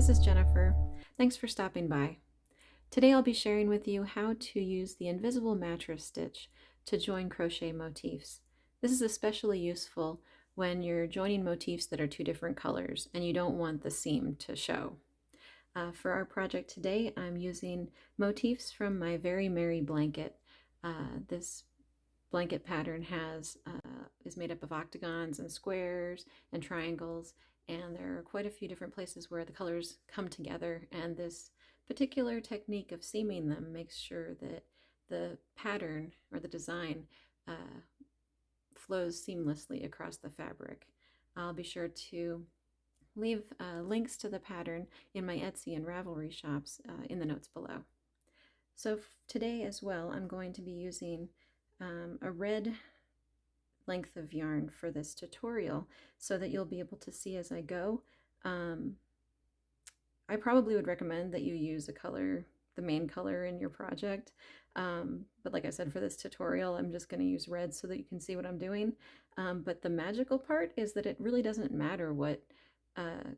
this is Jennifer. Thanks for stopping by. Today I'll be sharing with you how to use the Invisible Mattress Stitch to join crochet motifs. This is especially useful when you're joining motifs that are two different colors and you don't want the seam to show. For our project today, I'm using motifs from my Very Merry blanket. This blanket pattern is made up of octagons and squares and triangles, and there are quite a few different places where the colors come together, and this particular technique of seaming them makes sure that the pattern or the design flows seamlessly across the fabric. I'll be sure to leave links to the pattern in my Etsy and Ravelry shops in the notes below. So today as well, I'm going to be using a red length of yarn for this tutorial so that you'll be able to see as I go. I probably would recommend that you use the main color in your project, but like I said, for this tutorial I'm just going to use red so that you can see what I'm doing. But the magical part is that it really doesn't matter what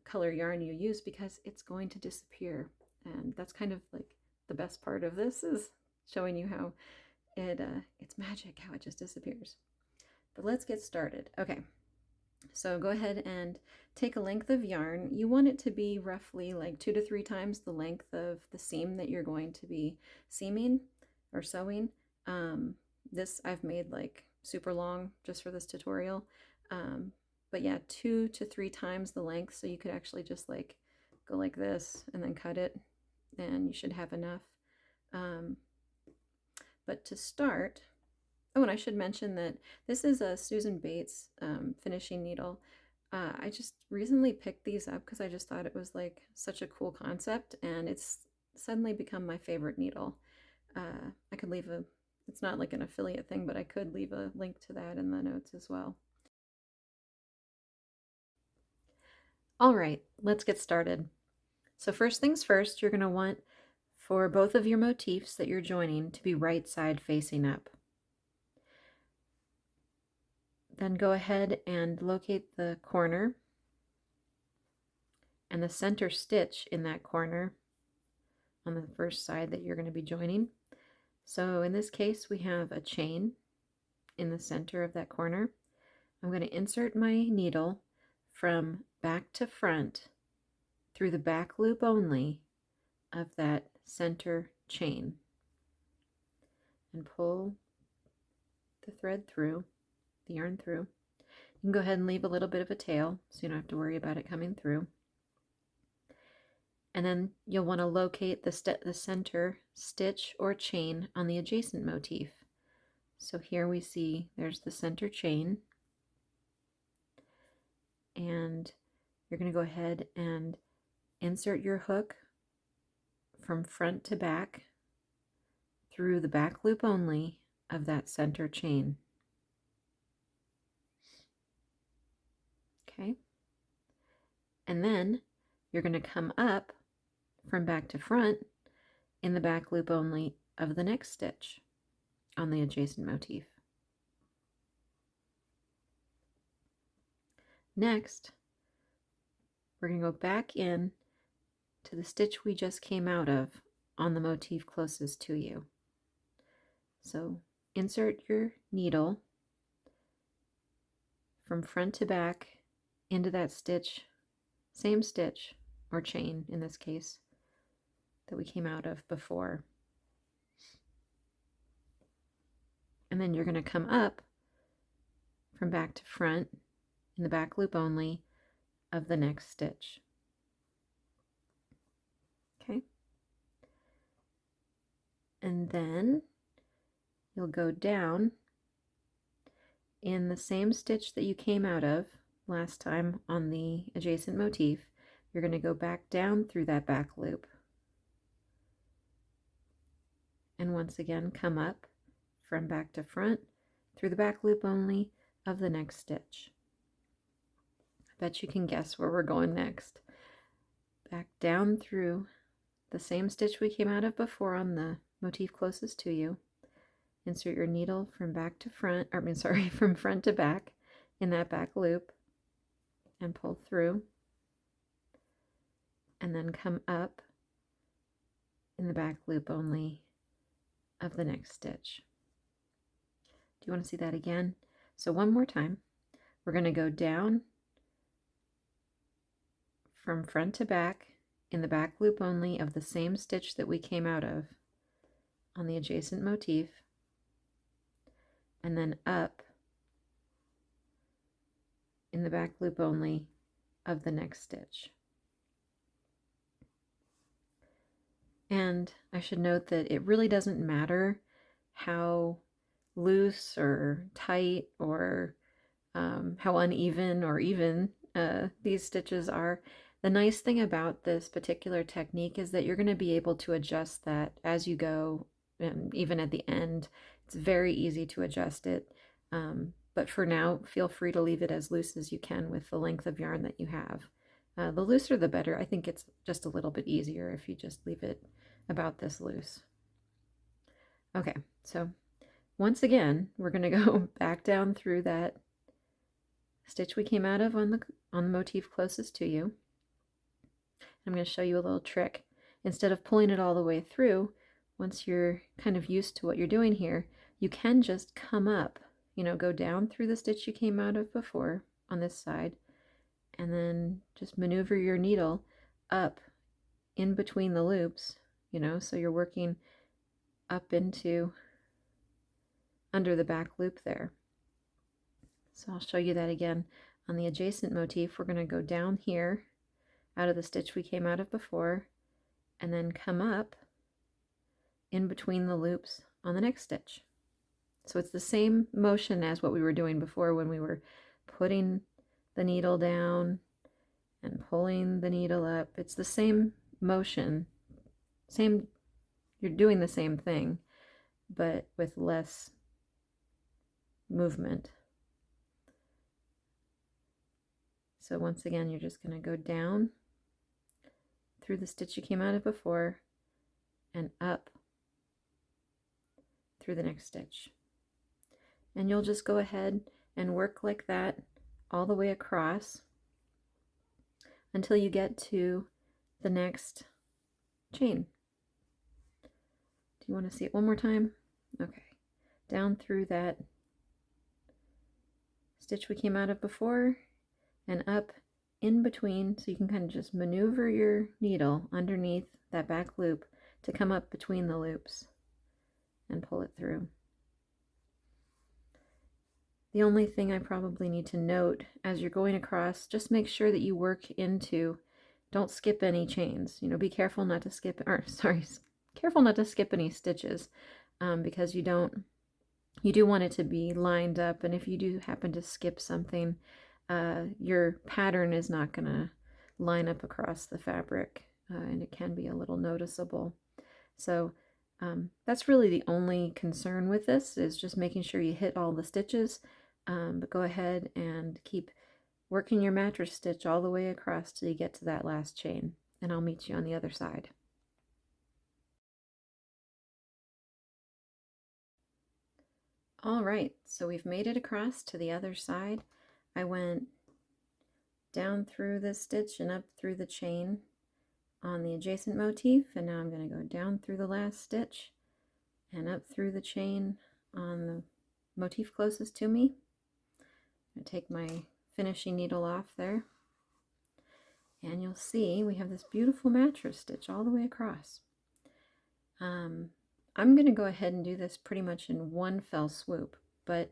color yarn you use because it's going to disappear, and that's kind of like the best part of this, is showing you how it's magic, how it just disappears. But let's get started. Okay, so go ahead and take a length of yarn. You want it to be roughly like 2 to 3 times the length of the seam that you're going to be seaming or sewing. This I've made like super long just for this tutorial. But yeah, 2 to 3 times the length, so you could actually just like go like this and then cut it, and you should have enough. But to start, oh, and I should mention that this is a Susan Bates finishing needle. I just recently picked these up because I just thought it was like such a cool concept, and it's suddenly become my favorite needle. I could leave it's not like an affiliate thing, but I could leave a link to that in the notes as well. All right, let's get started. So first things first, you're going to want for both of your motifs that you're joining to be right side facing up. Then go ahead and locate the corner and the center stitch in that corner on the first side that you're going to be joining. So in this case, we have a chain in the center of that corner. I'm going to insert my needle from back to front through the back loop only of that center chain and pull the thread through, the yarn through. You can go ahead and leave a little bit of a tail so you don't have to worry about it coming through. And then you'll want to locate the center stitch or chain on the adjacent motif. So here we see there's the center chain, and you're going to go ahead and insert your hook from front to back through the back loop only of that center chain. Okay, and then you're going to come up from back to front in the back loop only of the next stitch on the adjacent motif. Next, we're going to go back in to the stitch we just came out of on the motif closest to you. So insert your needle from front to back into that stitch, same stitch or chain in this case, that we came out of before. And then you're going to come up from back to front in the back loop only of the next stitch. Okay. And then you'll go down in the same stitch that you came out of last time on the adjacent motif. You're going to go back down through that back loop, and once again come up from back to front through the back loop only of the next stitch. I bet you can guess where we're going next. Back down through the same stitch we came out of before on the motif closest to you. Insert your needle from back to front, from front to back in that back loop and pull through. and then come up in the back loop only of the next stitch. Do you want to see that again? So one more time, we're going to go down from front to back in the back loop only of the same stitch that we came out of on the adjacent motif, and then up in the back loop only of the next stitch. And I should note that it really doesn't matter how loose or tight or how uneven or even these stitches are. The nice thing about this particular technique is that you're going to be able to adjust that as you go, and even at the end. It's very easy to adjust it. But for now, feel free to leave it as loose as you can with the length of yarn that you have. The looser the better. I think it's just a little bit easier if you just leave it about this loose. Okay, so once again, we're going to go back down through that stitch we came out of on the motif closest to you. I'm going to show you a little trick. Instead of pulling it all the way through, once you're kind of used to what you're doing here, you can just come up, go down through the stitch you came out of before on this side, and then just maneuver your needle up in between the loops, so you're working up into under the back loop there. So I'll show you that again. On the adjacent motif, we're going to go down here out of the stitch we came out of before, and then come up in between the loops on the next stitch. So it's the same motion as what we were doing before when we were putting the needle down and pulling the needle up. It's the same motion, you're doing the same thing, but with less movement. So once again, you're just going to go down through the stitch you came out of before and up through the next stitch. And you'll just go ahead and work like that all the way across until you get to the next chain. Do you want to see it one more time? Okay. Down through that stitch we came out of before and up in between, so you can kind of just maneuver your needle underneath that back loop to come up between the loops and pull it through. The only thing I probably need to note as you're going across, just make sure that you work into, don't skip any chains. Be careful not to skip, careful not to skip any stitches, because you do want it to be lined up, and if you do happen to skip something, your pattern is not going to line up across the fabric, and it can be a little noticeable. So that's really the only concern with this, is just making sure you hit all the stitches, but go ahead and keep working your mattress stitch all the way across till you get to that last chain, and I'll meet you on the other side. All right, so we've made it across to the other side. I went down through this stitch and up through the chain on the adjacent motif, and now I'm going to go down through the last stitch and up through the chain on the motif closest to me. I'm going to take my finishing needle off there, and you'll see we have this beautiful mattress stitch all the way across. I'm going to go ahead and do this pretty much in one fell swoop, but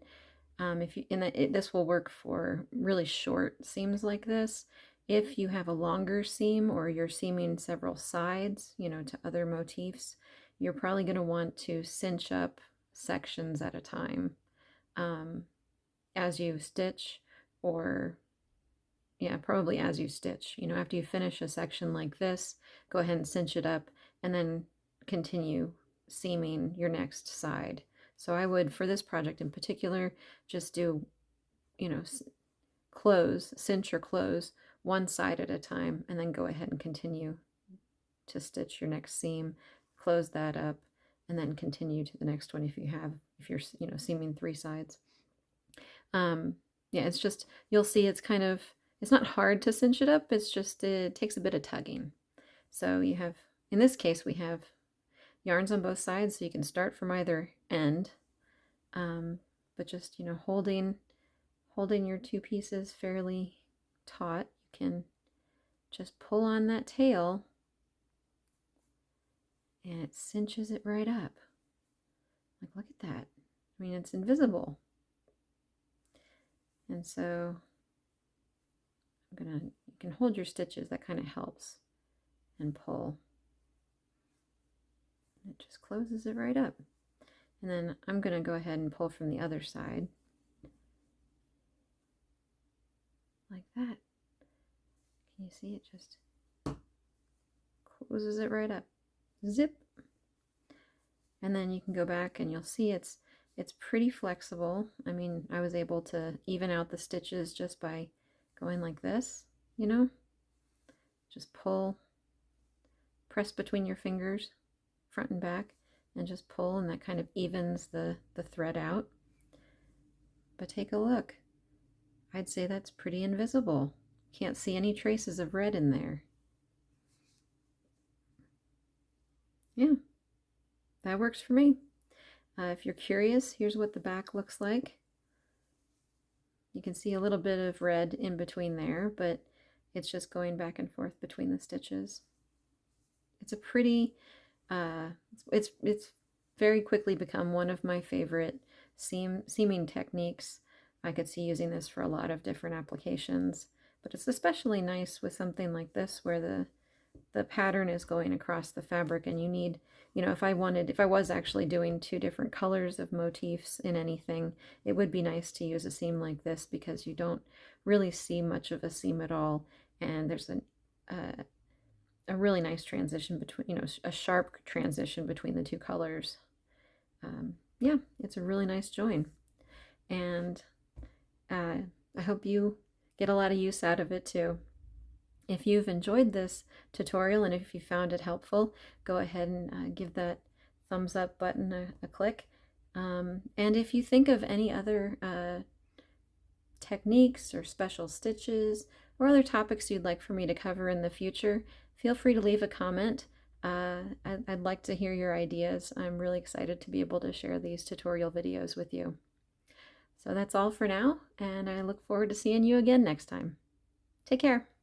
this will work for really short seams like this. If you have a longer seam or you're seaming several sides, to other motifs, you're probably going to want to cinch up sections at a time as you stitch, or probably as you stitch. After you finish a section like this, go ahead and cinch it up and then continue seaming your next side. So I would, for this project in particular, just do, cinch or close one side at a time, and then go ahead and continue to stitch your next seam, close that up, and then continue to the next one if you're seaming three sides. It's just, you'll see it's not hard to cinch it up, it's just, it takes a bit of tugging. So you have, in this case, we have yarns on both sides, so you can start from either end, but just, you know, holding your two pieces fairly taut, you can just pull on that tail and it cinches it right up. Like, look at that. I mean, it's invisible. And so you can hold your stitches, that kind of helps, and pull. It just closes it right up. And then I'm going to go ahead and pull from the other side. Like that. Can you see it just closes it right up? Zip. And then you can go back and you'll see it's pretty flexible. I mean, I was able to even out the stitches just by going like this, you know? Just pull, press between your fingers, front and back, and just pull, and that kind of evens the thread out. But take a look. I'd say that's pretty invisible. Can't see any traces of red in there. Yeah, that works for me. If you're curious, here's what the back looks like. You can see a little bit of red in between there, but it's just going back and forth between the stitches. It's a pretty, it's very quickly become one of my favorite seaming techniques. I could see using this for a lot of different applications, but it's especially nice with something like this where the pattern is going across the fabric and you need, you know, if I was actually doing two different colors of motifs in anything, it would be nice to use a seam like this because you don't really see much of a seam at all, and there's a really nice transition between, you know, a sharp transition between the two colors. Yeah, it's a really nice join, and I hope you get a lot of use out of it too. If you've enjoyed this tutorial and if you found it helpful, go ahead and give that thumbs up button a click. And if you think of any other techniques or special stitches or other topics you'd like for me to cover in the future, feel free to leave a comment. I'd like to hear your ideas. I'm really excited to be able to share these tutorial videos with you. So that's all for now, and I look forward to seeing you again next time. Take care.